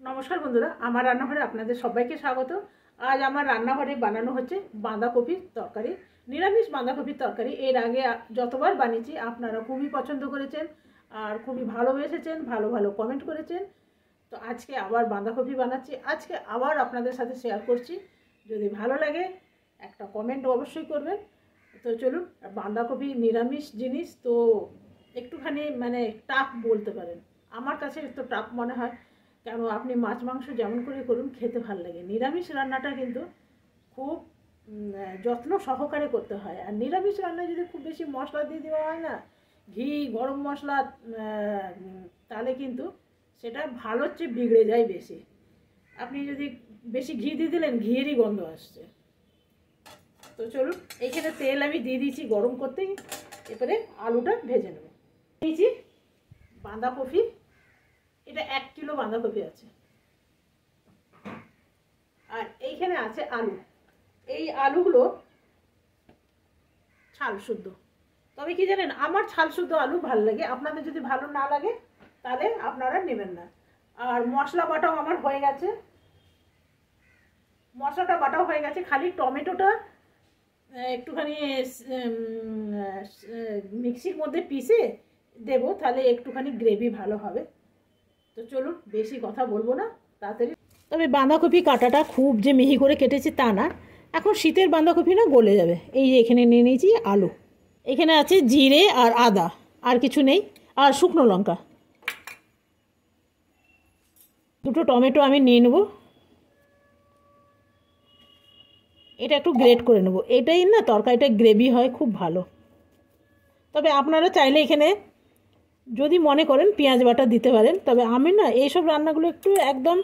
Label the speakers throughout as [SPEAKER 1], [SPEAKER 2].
[SPEAKER 1] নমস্কার বন্ধুরা, আমার রান্নাঘরে আপনাদের সবাইকে স্বাগত। আজ আমার রান্নাঘরে বানানো হচ্ছে বাঁধাকপির তরকারি, নিরামিষ বাঁধাকপির তরকারি। এর আগে যতবার বানিয়েছি আপনারা খুবই পছন্দ করেছেন আর খুবই ভালোবেসেছেন, ভালো ভালো কমেন্ট করেছেন। তো আজকে আবার বাঁধাকপি বানাচ্ছি, আজকে আবার আপনাদের সাথে শেয়ার করছি। যদি ভালো লাগে একটা কমেন্ট অবশ্যই করবেন। তো চলুন, বাঁধাকপি নিরামিষ জিনিস তো একটুখানি টাফ বলতে পারেন, আমার কাছে একটু টাফ মনে হয়। কেন, আপনি মাছ মাংস যেমন করে করুন খেতে ভালো লাগে, নিরামিষ রান্নাটা কিন্তু খুব যত্ন সহকারে করতে হয়। আর নিরামিষ রান্নায় যদি খুব বেশি মশলা দিয়ে দেওয়া হয় না, ঘি গরম মশলা, তাহলে কিন্তু সেটা ভালোর চেয়ে বিগড়ে যায় বেশি। আপনি যদি বেশি ঘি দিয়ে দিলেন, ঘিয়েরই গন্ধ আসছে। তো চলুন, এইখানে তেল আমি দিয়ে দিয়েছি গরম করতেই, এরপরে আলুটা ভেজে নেব। দিয়েছি বাঁধাকপি, এটা 1 কিলো বাঁধাকপি আছে। আর এইখানে আছে আলু, এই আলুগুলো ছাল শুদ্ধ। তবে কি জানেন, আমার ছাল শুদ্ধ আলু ভালো লাগে, আপনাদের যদি ভালো না লাগে তাহলে আপনারা নেবেন না। আর মশলা বাটাও আমার হয়ে গেছে, মশলাটা বাটাও হয়ে গেছে। খালি টমেটোটা একটুখানি মিক্সির মধ্যে পিষে দেবো, তাহলে একটুখানি গ্রেভি ভালো হবে। তো চলুন, বেশি কথা বলবো না, তাড়াতাড়ি। তবে বাঁধাকপি কাটাটা খুব যে মিহি করে কেটেছি তা না, এখন শীতের বাঁধাকপি না, গলে যাবে। এই যে এখানে নিয়ে নিয়েছি আলু, এখানে আছে জিরে আর আদা, আর কিছু নেই, আর শুকনো লঙ্কা। দুটো টমেটো আমি নিয়ে নেব, এটা একটু গ্রেট করে নেব। এটাই না তরকারিটা গ্রেভি হয় খুব ভালো। তবে আপনারা চাইলে এখানে যদি মনে করেন পেঁয়াজ বাটা দিতে পারেন, তবে আমি না এইসব রান্নাগুলো একটু একদম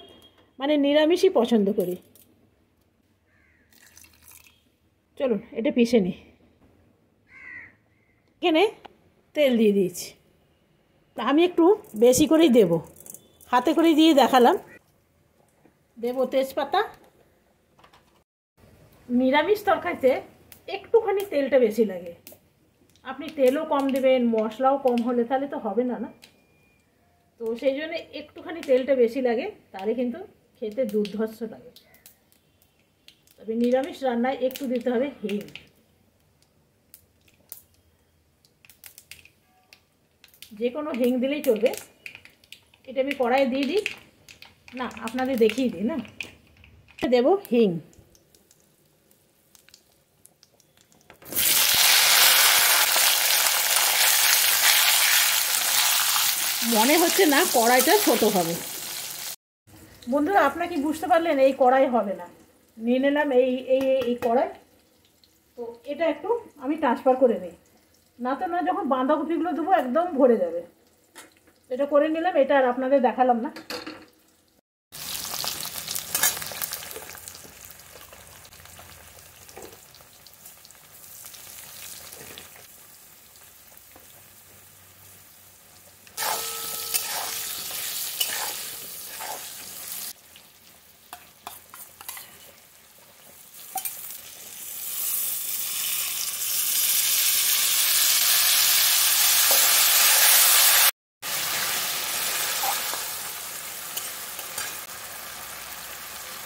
[SPEAKER 1] নিরামিষই পছন্দ করি। চলুন এটা পিষে নিই। এখানে তেল দিয়ে দিয়েছি, আমি একটু বেশি করেই দেব, হাতে করেই দিয়ে দেখালাম। দেব তেজপাতা। নিরামিষ তরকারিতে একটুখানি তেলটা বেশি লাগে, আপনি তেলও কম দেবেন, মশলাও কম হলে তাহলে তো হবে না, না? তো সেই জন্য একটুখানি তেলটা বেশি লাগে, তাহলে কিন্তু খেতে দুর্ধর্ষ লাগে। তবে নিরামিষ রান্নায় একটু দিতে হবে হিং, যে কোনো হিং দিলেই চলবে। এটা আমি কড়াইয়ে দিয়ে দিই, না আপনাদের দেখিয়ে দিই না। দেব হিং, মনে হচ্ছে না কড়াইটা ছোট হবে। বন্ধুরা, আপনারা কি বুঝতে পারলেন এই কড়াই হবে না? নিয়ে নিলাম এই এই এই কড়াই। তো এটা একটু আমি ট্রান্সফার করে নিই, না তো না যখন বাঁধাকপিগুলো দেবো একদম ভরে যাবে। এটা করে নিলাম, এটা আর আপনাদের দেখালাম না।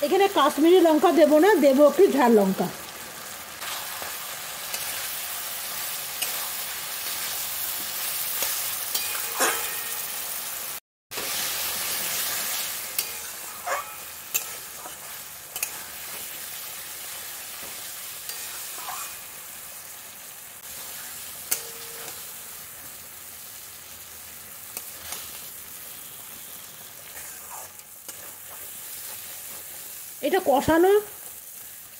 [SPEAKER 1] এখানে কাশ্মীরি লঙ্কা দেবো না, দেবো একটু ঝাল লঙ্কা। এটা কষানো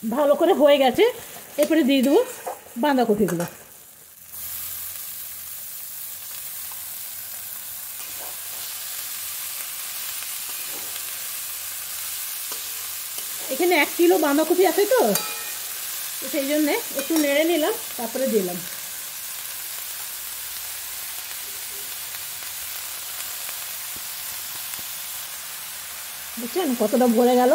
[SPEAKER 1] ভালো করে হয়ে গেছে, এরপরে দিয়ে দেবো বাঁধাকপিগুলো। এখানে 1 কিলো বাঁধাকপি আছে, তো সেই জন্যে একটু নেড়ে নিলাম, তারপরে দিলাম। বুঝছেন কতটা ভরে গেল?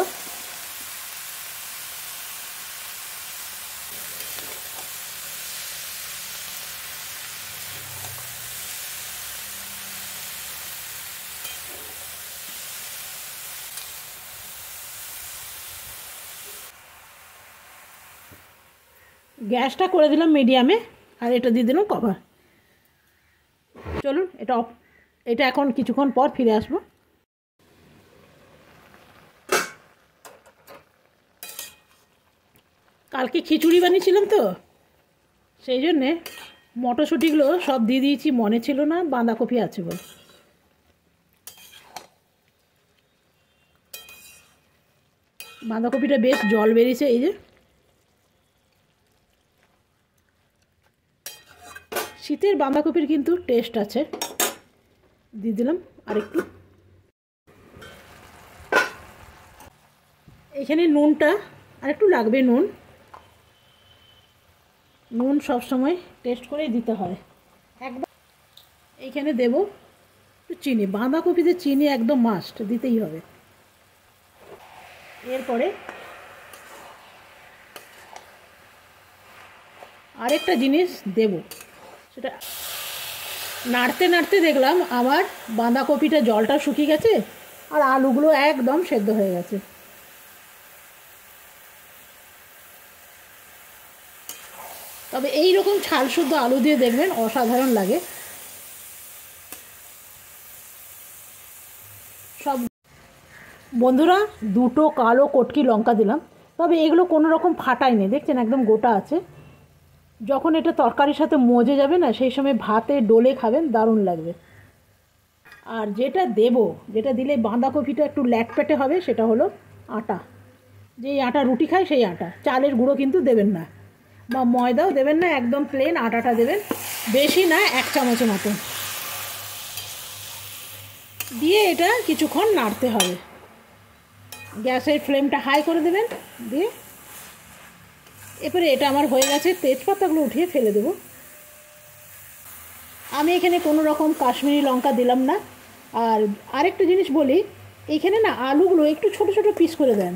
[SPEAKER 1] গ্যাসটা করে দিলাম মিডিয়ামে, আর এটা দিয়ে দিলাম কভার। চলুন এটা এখন কিছুক্ষণ পর ফিরে আসবো। কালকে খিচুড়ি বানিয়েছিলাম তো, সেই জন্যে মটরশুঁটিগুলো সব দিয়ে দিয়েছি, মনে ছিল না বাঁধাকপি আছে বলে। বাঁধাকপিটা বেশ জল বেরিয়েছে, এই যে। শীতের বাঁধাকপির কিন্তু টেস্ট আছে। দিয়ে দিলাম আরেকটু। এখানে নুনটা আরেকটু লাগবে, নুন সব সময় টেস্ট করেই দিতে হয় একদম। এইখানে দেব একটু চিনি, বাঁধাকপিতে চিনি একদম মাস্ট দিতেই হবে। এরপরে আরেকটা জিনিস দেব, সেটা নাড়তে নাড়তে দেখলাম আমার বাঁধাকপিটা জলটা শুকিয়ে গেছে আর আলুগুলো একদম সেদ্ধ হয়ে গেছে। তবে এই রকম ছাল শুদ্ধ আলু দিয়ে দেখবেন অসাধারণ লাগে। সব বন্ধুরা, দুটো কালো কটকি লঙ্কা দিলাম, তবে এগুলো কোনো রকম ফাটায়নি, দেখছেন একদম গোটা আছে। যখন এটা তরকারির সাথে মজে যাবে না, সেই সময় ভাতে ডোলে খাবেন, দারুণ লাগবে। আর যেটা দিলে বাঁধাকপিটা একটু ল্যাটপ্যাটে হবে, সেটা হলো আটা। যেই আটা রুটি খায় সেই আটা, চালের গুঁড়ো কিন্তু দেবেন না, বা ময়দাও দেবেন না, একদম প্লেন আটাটা দেবেন, বেশি না, 1 চামচের মতো দিয়ে এটা কিছুক্ষণ নাড়তে হবে। গ্যাসের ফ্লেমটা হাই করে দেবেন, দিয়ে এরপরে এটা আমার হয়ে গেছে, তেজপাতাগুলো উঠিয়ে ফেলে দেব। আমি এখানে কোনো রকম কাশ্মীরি লঙ্কা দিলাম না। আর আরেকটা জিনিস বলি, এইখানে না আলুগুলো একটু ছোট ছোট পিস করে দেন।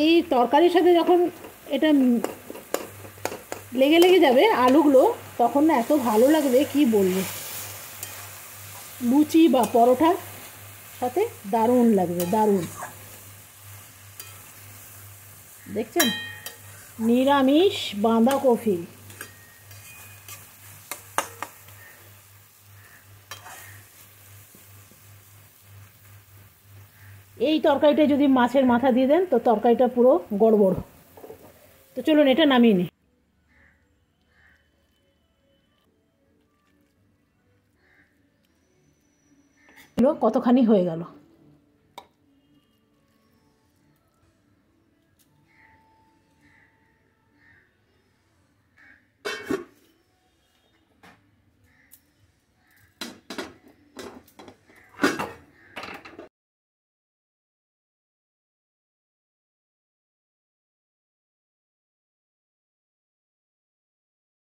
[SPEAKER 1] এই তরকারির সাথে যখন এটা লেগে লেগে যাবে আলুগুলো, তখন না এত ভালো লাগবে কি বলবো, লুচি বা পরোটার সাথে দারুণ লাগবে, দারুণ। দেখছেন, নিরামিষ বাঁধাকপি। এই তরকারিটা যদি মাছের মাথা দিয়ে দেন তো তরকারিটা পুরো গড়বড়। তো চলুন এটা নামিয়ে নিই। কতখানি হয়ে গেল।